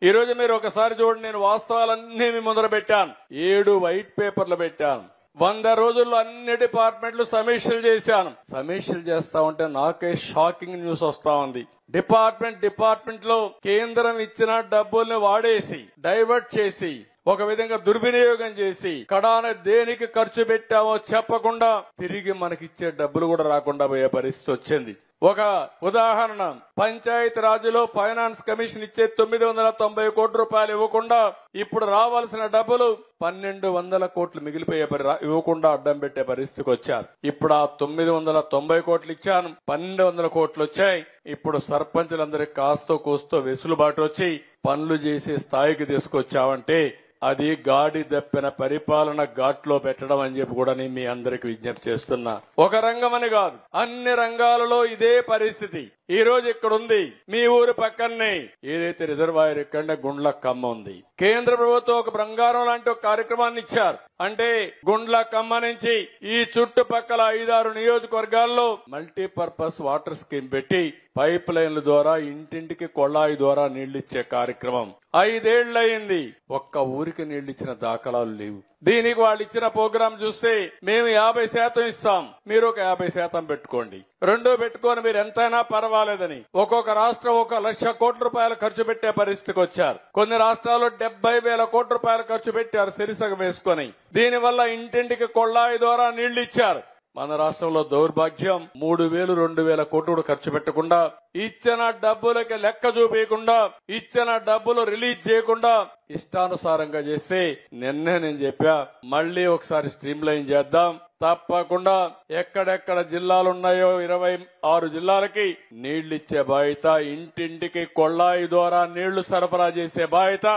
ఈ రోజు మీరు ఒకసారి చూడండి, నేను వాస్తవాలన్నీ మీ ముందర పెట్టాను. 7 వైట్ పేపర్లు పెట్టాను. 100 రోజుల్లో అన్ని డిపార్ట్మెంట్లు సమీక్షలు చేశాను. సమీక్షలు చేస్తా ఉంటే నాకే షాకింగ్ న్యూస్ వస్తా ఉంది. డిపార్ట్మెంట్ లో కేంద్రం ఇచ్చిన డబ్బుల్ని వాడేసి, డైవర్ట్ చేసి, ఒక విధంగా దుర్వినియోగం చేసి, కడాన దేనికి ఖర్చు పెట్టామో చెప్పకుండా తిరిగి మనకిచ్చే డబ్బులు కూడా రాకుండా పోయే పరిస్థితి వచ్చింది. ఒక ఉదాహరణ, పంచాయతీ రాజ్లో ఫైనాన్స్ కమిషన్ ఇచ్చే 990 కోట్ల రూపాయలు ఇవ్వకుండా ఇప్పుడు రావాల్సిన డబ్బులు 1200 కోట్లు మిగిలిపోయే ఇవ్వకుండా అడ్డం పెట్టే పరిస్థితికి వచ్చారు. ఇప్పుడు ఆ 990 కోట్లు ఇచ్చాను, 1200 కోట్లు వచ్చాయి. ఇప్పుడు సర్పంచులందరికీ కాస్తో కూస్తో వెసులుబాటు వచ్చి పనులు చేసే స్థాయికి తీసుకొచ్చావంటే అది గాడి దప్పిన పరిపాలన ఘాట్లో పెట్టడం అని చెప్పి కూడా నేను మీ అందరికి విజ్ఞప్తి చేస్తున్నా. ఒక రంగమని కాదు, అన్ని రంగాలలో ఇదే పరిస్థితి. ఈ రోజు ఇక్కడ ఉంది, మీ ఊరు పక్కనే ఏదైతే రిజర్వాయర్ ఇక్కడనే గుండ్లకమ్మ ఉంది. కేంద్ర ప్రభుత్వం ఒక బంగారం లాంటి ఒక కార్యక్రమాన్ని ఇచ్చారు. అంటే గుండ్లకమ్మ నుంచి ఈ చుట్టుపక్కల 5-6 నియోజకవర్గాల్లో మల్టీపర్పస్ వాటర్ స్కీమ్ పెట్టి పైప్ లైన్ల ద్వారా ఇంటింటికి కొళాయి ద్వారా నీళ్లిచ్చే కార్యక్రమం 5 ఏళ్లయింది. ఒక్క ఊరికి నీళ్లిచ్చిన దాఖలాలు లేవు. దీనికి వాళ్ళు ఇచ్చిన ప్రోగ్రాం చూస్తే మేము 50% ఇస్తాం, మీరు ఒక 50% పెట్టుకోండి, రెండో పెట్టుకొని మీరు ఎంతైనా పర్వాలేదని ఒక్కొక్క రాష్ట్రం 1,00,000 కోట్ల రూపాయలు ఖర్చు పెట్టే పరిస్థితికి వచ్చారు. కొన్ని రాష్ట్రాల్లో 70,000 కోట్ల రూపాయలు ఖర్చు పెట్టారు సిరిసగ వేసుకొని. దీనివల్ల ఇంటింటికి కొళాయి ద్వారా నీళ్లు ఇచ్చారు. మన రాష్ట్రంలో దౌర్భాగ్యం 3,000, 2,000 కోట్లు ఖర్చు పెట్టకుండా, ఇచ్చిన డబ్బులకి లెక్క చూపించకుండా, ఇచ్చిన డబ్బులు రిలీజ్ చేయకుండా ఇష్టానుసారంగా చేస్తే నిన్నే నేను చెప్పా, మళ్లీ ఒకసారి స్ట్రీమ్ లైన్ చేద్దాం. తప్పకుండా ఎక్కడెక్కడ జిల్లాలున్నాయో 26 జిల్లాలకి నీళ్లిచ్చే బాధ్యత, ఇంటింటికి కొళాయి ద్వారా నీళ్లు సరఫరా చేసే బాధ్యత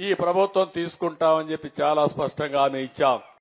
ఈ ప్రభుత్వం తీసుకుంటామని చెప్పి చాలా స్పష్టంగా హామీ ఇచ్చాం.